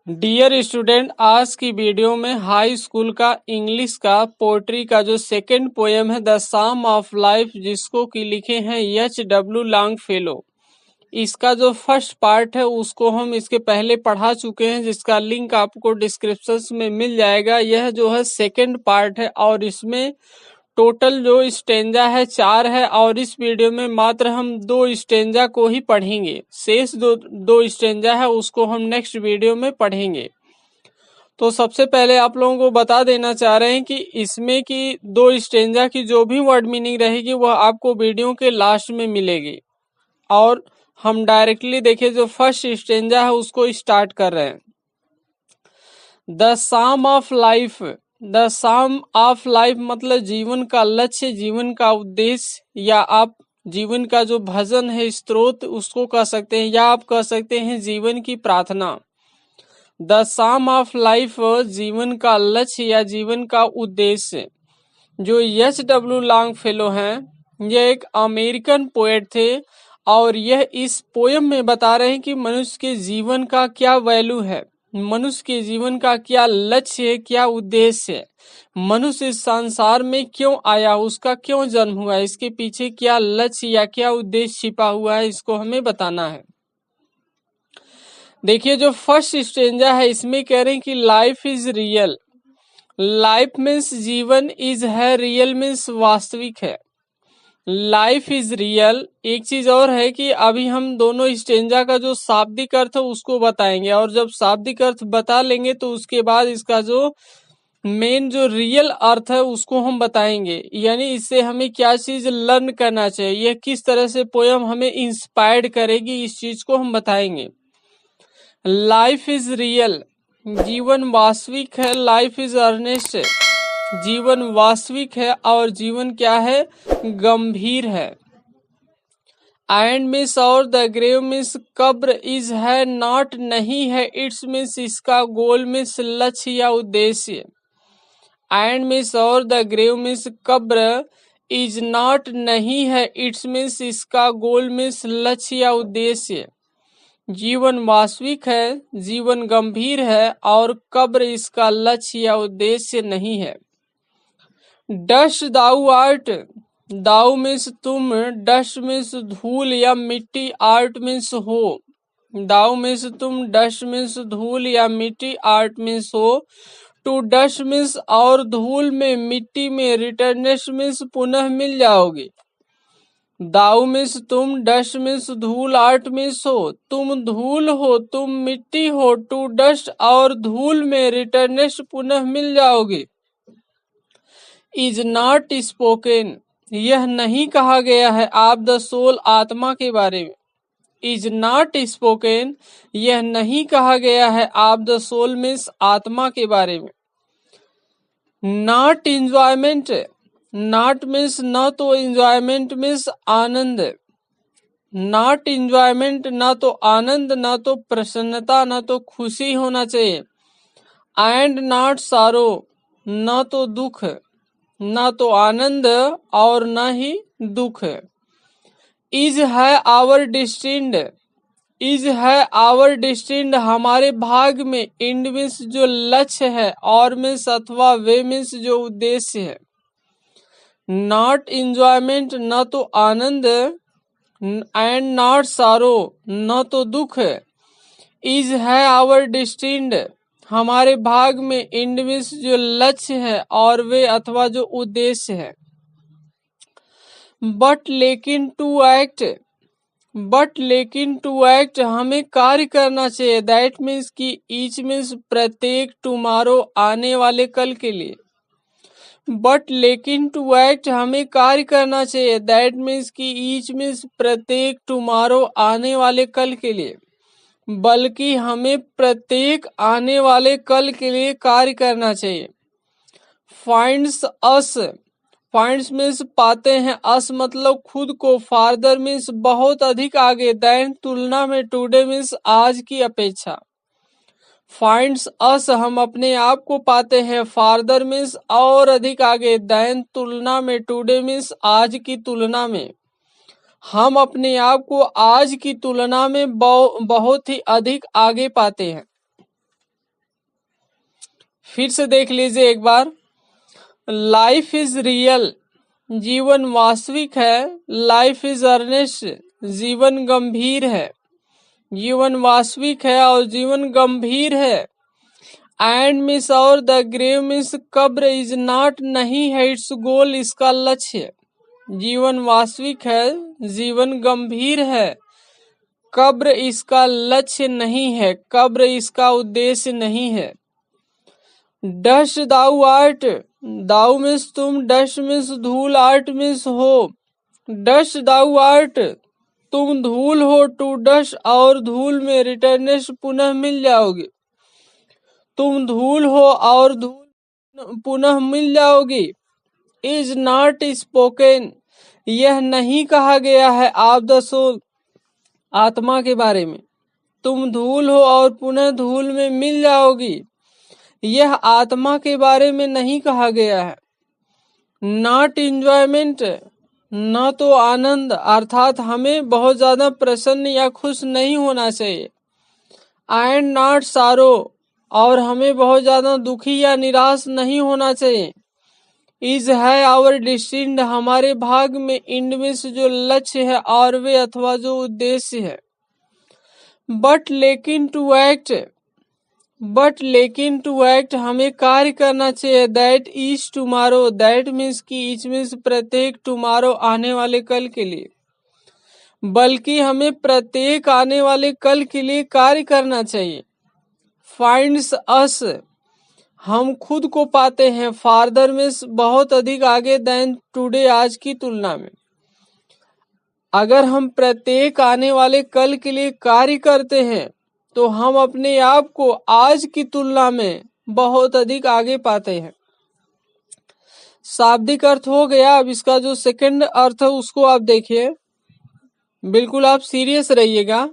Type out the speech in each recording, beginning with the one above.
Dear student, आज की video में हाई स्कूल का इंग्लिश का पोएट्री का जो सेकंड पोयम है द साम ऑफ लाइफ, जिसको कि लिखे हैं H.W. लॉन्गफेलो। इसका जो फर्स्ट पार्ट है उसको हम इसके पहले पढ़ा चुके हैं, जिसका लिंक आपको डिस्क्रिप्शन में मिल जाएगा। यह जो है सेकंड पार्ट है और इसमें टोटल जो स्टेंजा है 4 है और इस वीडियो में मात्र हम 2 स्टेंजा को ही पढ़ेंगे। शेष दो स्टेंजा है उसको हम नेक्स्ट वीडियो में पढ़ेंगे। तो सबसे पहले आप लोगों को बता देना चाह रहे हैं कि इसमें की 2 स्टेंजा की जो भी वर्ड मीनिंग रहेगी वह आपको वीडियो के लास्ट में मिलेगी। और हम डायरेक्टली देखिए जो फर्स्ट स्टेंजा है उसको स्टार्ट कर रहे हैं। The psalm of life, the psalm of life मतलब जीवन का लक्ष्य, जीवन का उद्देश्य, या आप जीवन का जो भजन है स्रोत उसको कह सकते हैं, या आप कह सकते हैं जीवन की प्रार्थना। द साम ऑफ लाइफ जीवन का लक्ष्य या जीवन का उद्देश्य। जो H.W. लॉन्गफेलो हैं, यह एक अमेरिकन पोएट थे और यह इस पोयम में बता रहे हैं कि मनुष्य के जीवन का क्या वैल्यू है, मनुष्य के जीवन का क्या लक्ष्य है, क्या उद्देश्य है, मनुष्य इस संसार में क्यों आया, उसका क्यों जन्म हुआ, इसके पीछे क्या लक्ष्य या क्या उद्देश्य छिपा हुआ है, इसको हमें बताना है। देखिए जो फर्स्ट स्टेंजा है इसमें कह रहे हैं कि life is real. Life means जीवन, इज है, रियल मीन्स वास्तविक है। Life is real. एक चीज और है कि अभी हम दोनों स्टेंजा का जो शाब्दिक अर्थ है उसको बताएंगे, और जब शाब्दिक अर्थ बता लेंगे तो उसके बाद इसका जो मेन जो रियल अर्थ है उसको हम बताएंगे, यानी इससे हमें क्या चीज लर्न करना चाहिए, यह किस तरह से पोयम हमें इंस्पायर्ड करेगी, इस चीज को हम बताएंगे। लाइफ इज रियल, जीवन वास्तविक है। लाइफ इज अर्नेस्ट, जीवन वास्तविक है और जीवन क्या है, गंभीर है। एंड मिस और द ग्रेव मिस कब्र, इज है नॉट नहीं है, इट्स मिस इसका गोल मिस लक्ष्य या उद्देश्य। एंड मिस और द ग्रेव मिस कब्र, इज नॉट नहीं है, इट्स मिस इसका गोल मिस लक्ष्य या उद्देश्य। जीवन वास्तविक है, जीवन गंभीर है और कब्र इसका लक्ष्य या उद्देश्य नहीं है। डस्ट दाउ आर्ट, दाउ मीन्स तुम, डस्ट मीन्स धूल या मिट्टी, आर्ट मीन्स हो। दाउ मीन्स तुम, डस्ट मीन्स धूल या मिट्टी, आर्ट मीन्स हो। टू डस्ट मीन्स और धूल में, मिट्टी में, रिटर्नेस्ट मीन्स पुनः मिल जाओगे। दाउ मीन्स तुम, डस्ट मीन्स धूल, आर्ट मीन्स हो। तुम धूल हो, तुम मिट्टी हो, टू डस्ट और धूल में, रिटर्नेस्ट पुनः मिल जाओगे। इज नॉट स्पोकन, यह नहीं कहा गया है, आप द सोल आत्मा के बारे में। इज नॉट स्पोकन, यह नहीं कहा गया है, आप द सोल मीन्स आत्मा के बारे में। नॉट इंजॉयमेंट, नॉट मीन्स न तो, enjoyment means Anand. Not enjoyment न तो आनंद, न तो प्रसन्नता, न तो खुशी होना चाहिए। एंड नॉट सारो, न तो दुख, न तो आनंद और न ही दुख। इज है आवर डिस्टिंड, इज है आवर डिस्टिंड हमारे भाग में। इंड मीन्स जो लक्ष्य है, और मीन्स अथवा वे मीन्स जो उद्देश्य है। नॉट इंजॉयमेंट न तो आनंद, एंड नॉट सारो न तो दुख। इज है आवर डिस्टिंड हमारे भाग में। इंड मीन्स जो लक्ष्य है और वे अथवा जो उद्देश्य है। बट लेकिन टू एक्ट, बट लेकिन टू एक्ट हमें कार्य करना चाहिए। दैट मीन्स की ईच मीन्स प्रत्येक, टुमारो आने वाले कल के लिए। बट लेकिन टू एक्ट हमें कार्य करना चाहिए। दैट मीन्स की ईच मीन्स प्रत्येक, टुमारो आने वाले कल के लिए। बल्कि हमें प्रत्येक आने वाले कल के लिए कार्य करना चाहिए। फाइंड्स अस, फाइंड्स मीन्स पाते हैं, अस मतलब खुद को, फार्दर मीन्स बहुत अधिक आगे, दैन तुलना में, टुडे मीन्स आज की अपेक्षा। फाइंड्स अस हम अपने आप को पाते हैं, फार्दर मीन्स और अधिक आगे, दैन तुलना में, टुडे मीन्स आज की तुलना में। हम अपने आप को आज की तुलना में बहुत ही अधिक आगे पाते हैं। फिर से देख लीजिए एक बार। लाइफ इज रियल, जीवन वास्तविक है। लाइफ इज अर्नेस्ट, जीवन गंभीर है। जीवन वास्तविक है और जीवन गंभीर है। एंड मिस और द ग्रेव मिस कब्र इज नॉट, नहीं है इट्स गोल, इसका लक्ष्य। जीवन वास्तविक है, जीवन गंभीर है। कब्र इसका लक्ष्य नहीं है, कब्र इसका उद्देश्य नहीं है। डस्ट दाउ आर्ट, दाउ मीन्स तुम, डस्ट मीन्स धूल, आर्ट मीन्स हो। डस्ट दाउ आर्ट, तुम धूल हो। टू डस्ट, और धूल में रिटर्नेस, पुनः मिल जाओगे। तुम धूल हो और धूल पुनः मिल जाओगी। इज नॉट स्पोकन, यह नहीं कहा गया है। आप द सोल, आत्मा के बारे में। तुम धूल हो और पुनः धूल में मिल जाओगी, यह आत्मा के बारे में नहीं कहा गया है। नॉट इंजॉयमेंट, न तो आनंद, अर्थात हमें बहुत ज्यादा प्रसन्न या खुश नहीं होना चाहिए। एंड नॉट सारो, और हमें बहुत ज्यादा दुखी या निराश नहीं होना चाहिए। इज है आवर डिस्टिंड, हमारे भाग में। इंड में जो लक्ष्य है, और वे अथवा जो उद्देश्य है। बट लेकिन टू एक्ट, बट लेकिन टू एक्ट, हमें कार्य करना चाहिए। That is tomorrow, that means की इच मीन्स प्रत्येक, टुमारो आने वाले कल के लिए। बल्कि हमें प्रत्येक आने वाले कल के लिए कार्य करना चाहिए। फाइंड्स अस, हम खुद को पाते हैं। फार्दर मीन्स बहुत अधिक आगे, देन टुडे, आज की तुलना में। अगर हम प्रत्येक आने वाले कल के लिए कार्य करते हैं तो हम अपने आप को आज की तुलना में बहुत अधिक आगे पाते हैं। शाब्दिक अर्थ हो गया। अब इसका जो सेकंड अर्थ है उसको आप देखिए, बिल्कुल आप सीरियस रहिएगा।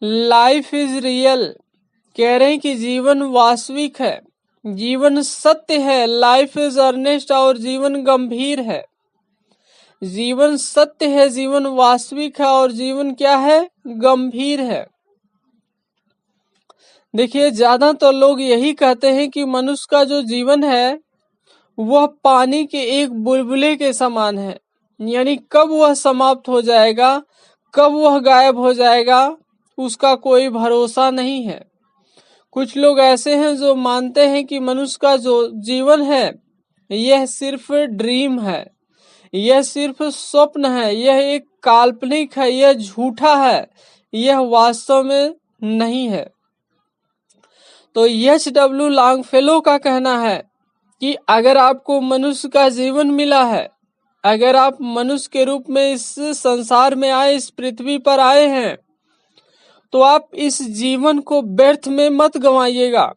लाइफ इज रियल, कह रहे हैं कि जीवन वास्तविक है, जीवन सत्य है। लाइफ इज अर्नेस्ट, और जीवन गंभीर है। जीवन सत्य है, जीवन वास्तविक है, और जीवन क्या है? गंभीर है। देखिए, ज्यादातर लोग यही कहते हैं कि मनुष्य का जो जीवन है वह पानी के एक बुलबुले के समान है, यानी कब वह समाप्त हो जाएगा, कब वह गायब हो जाएगा, उसका कोई भरोसा नहीं है। कुछ लोग ऐसे हैं जो मानते हैं कि मनुष्य का जो जीवन है यह सिर्फ ड्रीम है, यह सिर्फ स्वप्न है, यह एक काल्पनिक है, यह झूठा है, यह वास्तव में नहीं है। तो H.W. लॉन्गफेलो का कहना है कि अगर आपको मनुष्य का जीवन मिला है, अगर आप मनुष्य के रूप में इस संसार में आए, इस पृथ्वी पर आए हैं, तो आप इस जीवन को व्यर्थ में मत गंवाइएगा,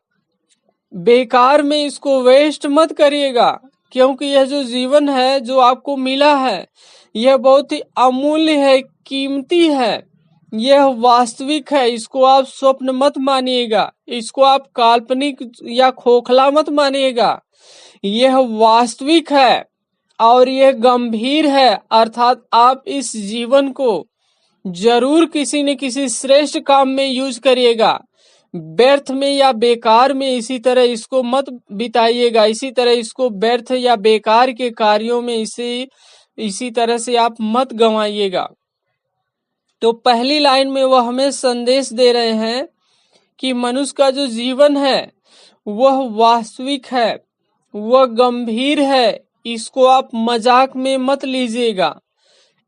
बेकार में इसको वेस्ट मत करिएगा। क्योंकि यह जो जीवन है जो आपको मिला है यह बहुत ही अमूल्य है, कीमती है, यह वास्तविक है। इसको आप स्वप्न मत मानिएगा, इसको आप काल्पनिक या खोखला मत मानिएगा। यह वास्तविक है और यह गंभीर है, अर्थात आप इस जीवन को जरूर किसी न किसी श्रेष्ठ काम में यूज करिएगा, व्यर्थ में या बेकार में इसी तरह इसको मत बिताइएगा, इसी तरह इसको व्यर्थ या बेकार के कार्यों में इसी तरह से आप मत गंवाइएगा। तो पहली लाइन में वह हमें संदेश दे रहे हैं कि मनुष्य का जो जीवन है वह वास्तविक है, वह गंभीर है, इसको आप मजाक में मत लीजिएगा।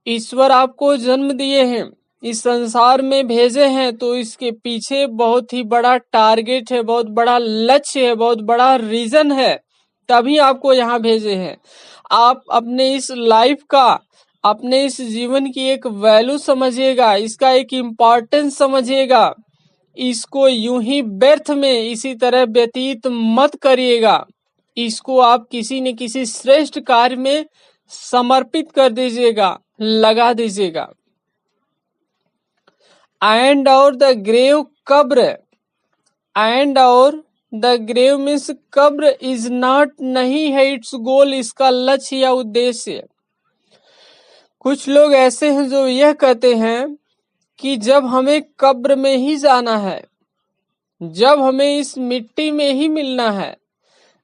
ईश्वर आपको जन्म दिए हैं, इस संसार में भेजे हैं, तो इसके पीछे बहुत ही बड़ा टारगेट है, बहुत बड़ा लक्ष्य है, बहुत बड़ा रीजन है, तभी आपको यहाँ भेजे हैं। आप अपने इस लाइफ का, अपने इस जीवन की एक वैल्यू समझिएगा, इसका एक इम्पोर्टेंस समझिएगा। इसको यूं ही व्यर्थ में इसी तरह व्यतीत मत करिएगा, इसको आप किसी न किसी श्रेष्ठ कार्य में समर्पित कर दीजिएगा, लगा दीजिएगा। एंड और द ग्रेव, कब्र, एंड और द ग्रेव मीन्स कब्र इज नॉट, नहीं है इट्स गोल, इसका लक्ष्य या उद्देश्य। कुछ लोग ऐसे हैं जो यह कहते हैं कि जब हमें कब्र में ही जाना है, जब हमें इस मिट्टी में ही मिलना है,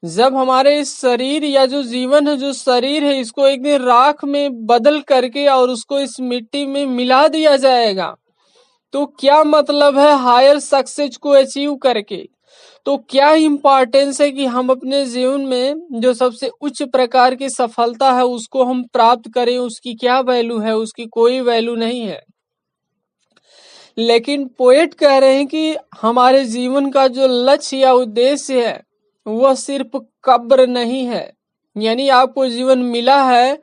जब हमारे इस शरीर या जो जीवन है, जो शरीर है, इसको एक दिन राख में बदल करके और उसको इस मिट्टी में मिला दिया जाएगा, तो क्या मतलब है हायर सक्सेस को अचीव करके? तो क्या इम्पोर्टेंस है कि हम अपने जीवन में जो सबसे उच्च प्रकार की सफलता है उसको हम प्राप्त करें? उसकी क्या वैल्यू है? उसकी कोई वैल्यू नहीं है। लेकिन पोएट कह रहे हैं कि हमारे जीवन का जो लक्ष्य या उद्देश्य है वह सिर्फ कब्र नहीं है। यानी आपको जीवन मिला है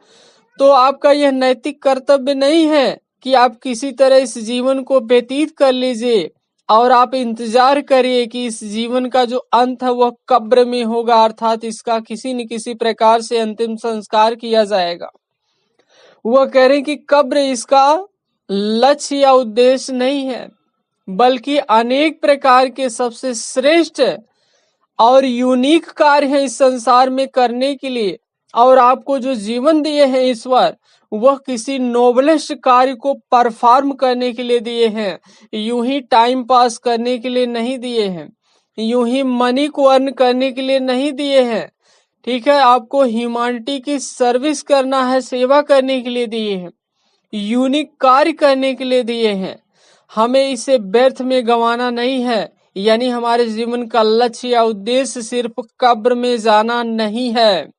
तो आपका यह नैतिक कर्तव्य नहीं है कि आप किसी तरह इस जीवन को व्यतीत कर लीजिए और आप इंतजार करिए कि इस जीवन का जो अंत है वह कब्र में होगा, अर्थात इसका किसी न किसी प्रकार से अंतिम संस्कार किया जाएगा। वह कह रहे हैं कि कब्र इसका लक्ष्य या उद्देश्य नहीं है, बल्कि अनेक प्रकार के सबसे श्रेष्ठ और यूनिक कार्य है इस संसार में करने के लिए। और आपको जो जीवन दिए हैं ईश्वर, वह किसी नोबलेस्ट कार्य को परफॉर्म करने के लिए दिए हैं, यूं ही टाइम पास करने के लिए नहीं दिए हैं, यूं ही मनी को अर्न करने के लिए नहीं दिए हैं। ठीक है, आपको ह्यूमैनिटी की सर्विस करना है, सेवा करने के लिए दिए हैं, यूनिक कार्य करने के लिए दिए हैं। हमें इसे व्यर्थ में गंवाना नहीं है। यानी हमारे जीवन का लक्ष्य या उद्देश्य सिर्फ कब्र में जाना नहीं है,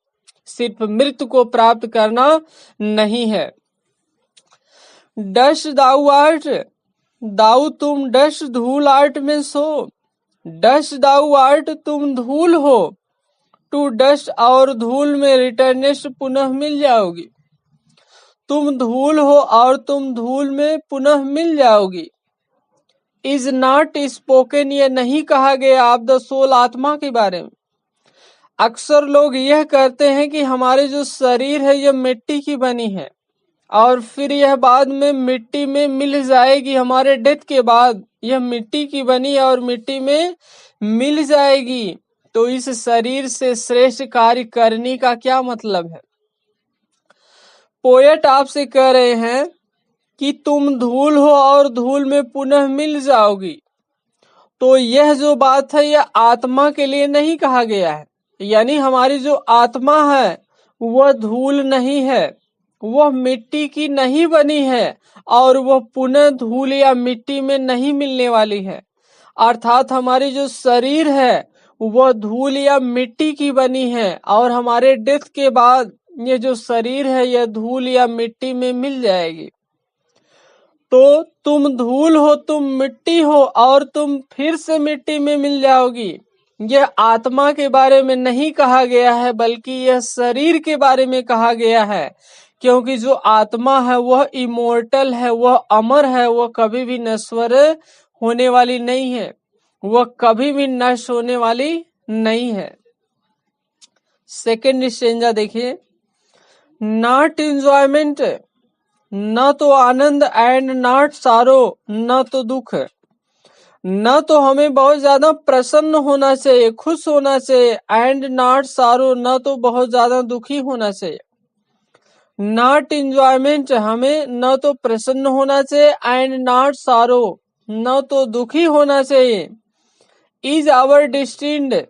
सिर्फ मृत्यु को प्राप्त करना नहीं है। डस्ट दाउ आर्ट, दाऊ तुम डस्ट धूल आर्ट में सो, डस्ट दाउ आर्ट तुम धूल हो, टू डस्ट और धूल में रिटर्निस्ट पुनः मिल जाओगी। तुम धूल हो और तुम धूल में पुनः मिल जाओगी। इज नॉट स्पोकन, ये नहीं कहा गया आप द सोल, आत्मा के बारे में। अक्सर लोग यह कहते हैं कि हमारे जो शरीर है यह मिट्टी की बनी है और फिर यह बाद में मिट्टी में मिल जाएगी। हमारे डेथ के बाद यह मिट्टी की बनी और मिट्टी में मिल जाएगी। तो इस शरीर से श्रेष्ठ कार्य करने का क्या मतलब है? पोएट आपसे कह रहे हैं कि तुम धूल हो और धूल में पुनः मिल जाओगी। तो यह जो बात है यह आत्मा के लिए नहीं कहा गया है। यानी हमारी जो आत्मा है वह धूल नहीं है, वह मिट्टी की नहीं बनी है और वह पुनः धूल या मिट्टी में नहीं मिलने वाली है। अर्थात हमारी जो शरीर है वह धूल या मिट्टी की बनी है और हमारे डेथ के बाद ये जो शरीर है यह धूल या मिट्टी में मिल जाएगी। तो तुम धूल हो, तुम मिट्टी हो और तुम फिर से मिट्टी में मिल जाओगी। यह आत्मा के बारे में नहीं कहा गया है, बल्कि यह शरीर के बारे में कहा गया है। क्योंकि जो आत्मा है वह इमोर्टल है, वह अमर है, वह कभी भी नश्वर होने वाली नहीं है, वह कभी भी नष्ट होने वाली नहीं है। सेकेंड स्टेंजा देखिए, नॉट एंजॉयमेंट, न तो आनंद, एंड नॉट सारो, न तो दुख। न तो हमें बहुत ज्यादा प्रसन्न होना चाहिए, खुश होना चाहिए, एंड नॉट सारो, न तो बहुत ज्यादा दुखी होना चाहिए। नॉट एंजॉयमेंट, हमें न तो प्रसन्न होना चाहिए, एंड नॉट सारो, न तो दुखी होना चाहिए। इज आवर डिस्टिन्ड,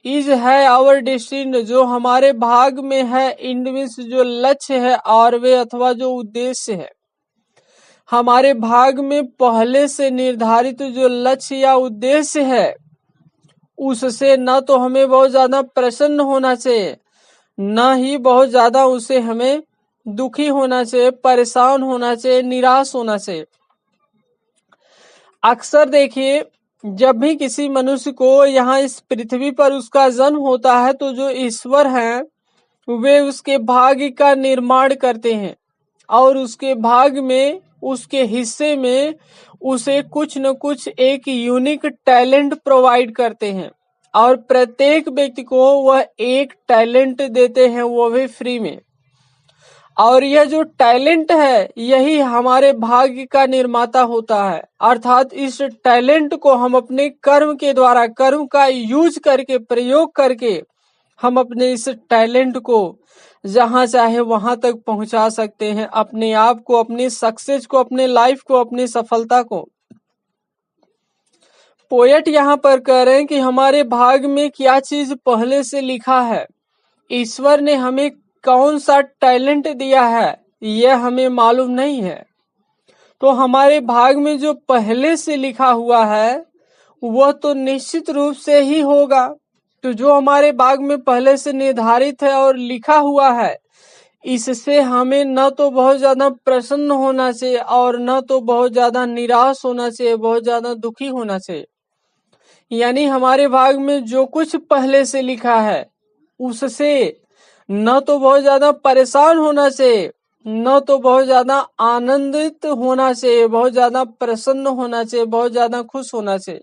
इज है आवर डिस्टिन्ड, जो हमारे भाग में है, इंड मीन्स जो लक्ष्य है, और वे अथवा जो उद्देश्य है। हमारे भाग में पहले से निर्धारित जो लक्ष्य या उद्देश्य है उससे न तो हमें बहुत ज्यादा प्रसन्न होना चाहिए, न ही बहुत ज्यादा उसे हमें दुखी होना चाहिए, परेशान होना चाहिए, निराश होना चाहिए। अक्सर देखिए, जब भी किसी मनुष्य को यहाँ इस पृथ्वी पर उसका जन्म होता है तो जो ईश्वर हैं वे उसके भाग्य का निर्माण करते हैं और उसके भाग में, उसके हिस्से में उसे कुछ न कुछ एक यूनिक टैलेंट प्रोवाइड करते हैं और प्रत्येक व्यक्ति को वह एक टैलेंट देते हैं, वो भी फ्री में। और यह जो टैलेंट है यही हमारे भाग्य का निर्माता होता है। अर्थात इस टैलेंट को हम अपने कर्म के द्वारा, कर्म का यूज करके, प्रयोग करके हम अपने इस टैलेंट को जहां चाहे वहां तक पहुंचा सकते हैं, अपने आप को, अपनी सक्सेस को, अपने लाइफ को, अपनी सफलता को। पोएट यहाँ पर कह रहे हैं कि हमारे भाग में क्या चीज पहले से लिखा है, ईश्वर ने हमें कौन सा टैलेंट दिया है यह हमें मालूम नहीं है। तो हमारे भाग में जो पहले से लिखा हुआ है वह तो निश्चित रूप से ही होगा। तो जो हमारे भाग में पहले से निर्धारित है और लिखा हुआ है, इससे हमें न तो बहुत ज्यादा प्रसन्न होना चाहिए और न तो बहुत ज्यादा निराश होना चाहिए, बहुत ज्यादा दुखी होना चाहिए। यानी हमारे भाग में जो कुछ पहले से लिखा है उससे न तो बहुत ज्यादा परेशान होना चाहिए, न तो बहुत ज्यादा आनंदित होना चाहिए, बहुत ज्यादा प्रसन्न होना चाहिए, बहुत ज्यादा खुश होना चाहिए।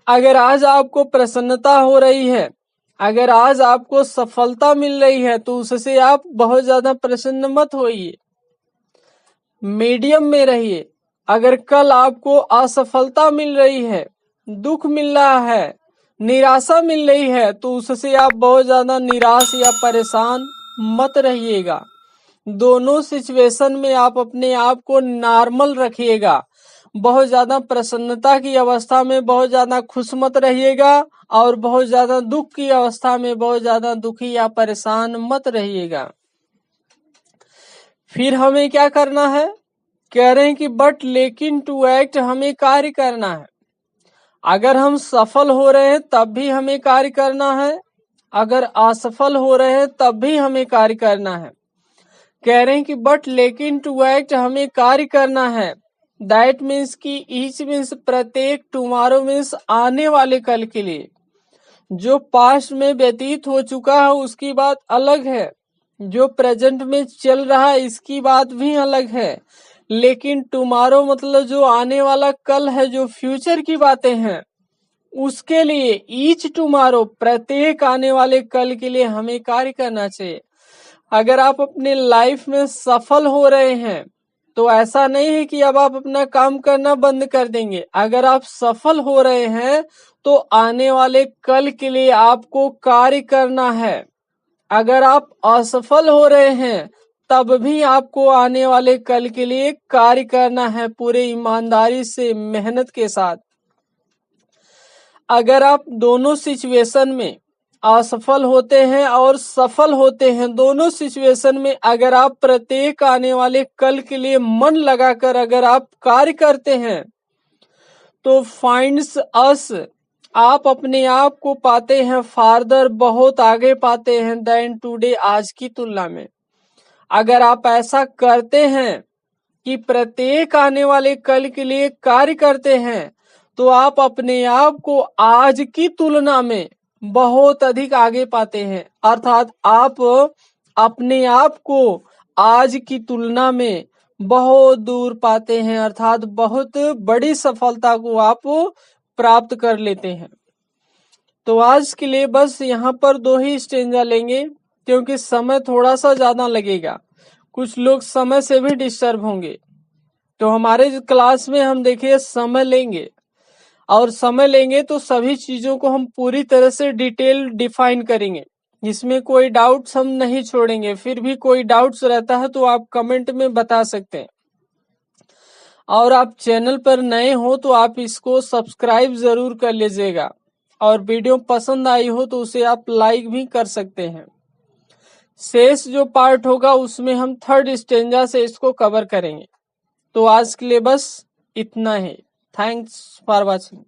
अगर आज आपको प्रसन्नता हो रही है, अगर आज आपको सफलता मिल रही है, तो उससे आप बहुत ज्यादा प्रसन्न मत होइए, मीडियम में रहिए। अगर कल आपको असफलता मिल रही है, दुख मिल रहा है, निराशा मिल रही है, तो उससे आप बहुत ज्यादा निराश या परेशान मत रहिएगा। दोनों सिचुएशन में आप अपने आप को नॉर्मल रखिएगा। बहुत ज्यादा प्रसन्नता की अवस्था में बहुत ज्यादा खुश मत रहिएगा और बहुत ज्यादा दुख की अवस्था में बहुत ज्यादा दुखी या परेशान मत रहिएगा। फिर हमें क्या करना है, कह रहे हैं कि बट लेकिन टू एक्ट, हमें कार्य करना है। अगर हम सफल हो रहे हैं तब भी हमें कार्य करना है, अगर असफल हो रहे हैं तब भी हमें कार्य करना है। कह रहे हैं कि बट लेकिन टू एक्ट, हमें कार्य करना है। दैट मीन्स कि ईच मीन्स प्रत्येक, टुमारो मीन्स आने वाले कल के लिए। जो पास्ट में व्यतीत हो चुका है उसकी बात अलग है, जो प्रेजेंट में चल रहा है इसकी बात भी अलग है, लेकिन टुमारो मतलब जो आने वाला कल है, जो फ्यूचर की बातें हैं, उसके लिए ईच टुमारो, प्रत्येक आने वाले कल के लिए हमें कार्य करना चाहिए। अगर आप अपने लाइफ में सफल हो रहे हैं तो ऐसा नहीं है कि अब आप अपना काम करना बंद कर देंगे। अगर आप सफल हो रहे हैं तो आने वाले कल के लिए आपको कार्य करना है। अगर आप असफल हो रहे हैं तब भी आपको आने वाले कल के लिए कार्य करना है, पूरे ईमानदारी से, मेहनत के साथ। अगर आप दोनों सिचुएशन में असफल होते हैं और सफल होते हैं, दोनों सिचुएशन में अगर आप प्रत्येक आने वाले कल के लिए मन लगाकर अगर आप कार्य करते हैं तो फाइंड्स अस, आप अपने आप को पाते हैं फार्दर, बहुत आगे पाते हैं देन टुडे, आज की तुलना में। अगर आप ऐसा करते हैं कि प्रत्येक आने वाले कल के लिए कार्य करते हैं तो आप अपने आप को आज की तुलना में बहुत अधिक आगे पाते हैं। अर्थात आप अपने आप को आज की तुलना में बहुत दूर पाते हैं, अर्थात बहुत बड़ी सफलता को आप प्राप्त कर लेते हैं। तो आज के लिए बस यहाँ पर 2 ही स्टेंजा लेंगे क्योंकि समय थोड़ा सा ज्यादा लगेगा, कुछ लोग समय से भी डिस्टर्ब होंगे। तो हमारे क्लास में हम देखिए समय लेंगे, और समय लेंगे तो सभी चीजों को हम पूरी तरह से डिटेल डिफाइन करेंगे, इसमें कोई डाउट्स हम नहीं छोड़ेंगे। फिर भी कोई डाउट्स रहता है तो आप कमेंट में बता सकते हैं। और आप चैनल पर नए हो तो आप इसको सब्सक्राइब जरूर कर लीजिएगा, और वीडियो पसंद आई हो तो उसे आप लाइक भी कर सकते हैं। शेष जो पार्ट होगा उसमें हम 3rd स्टेंजा से इसको कवर करेंगे। तो आज के लिए बस इतना ही। Thanks for watching.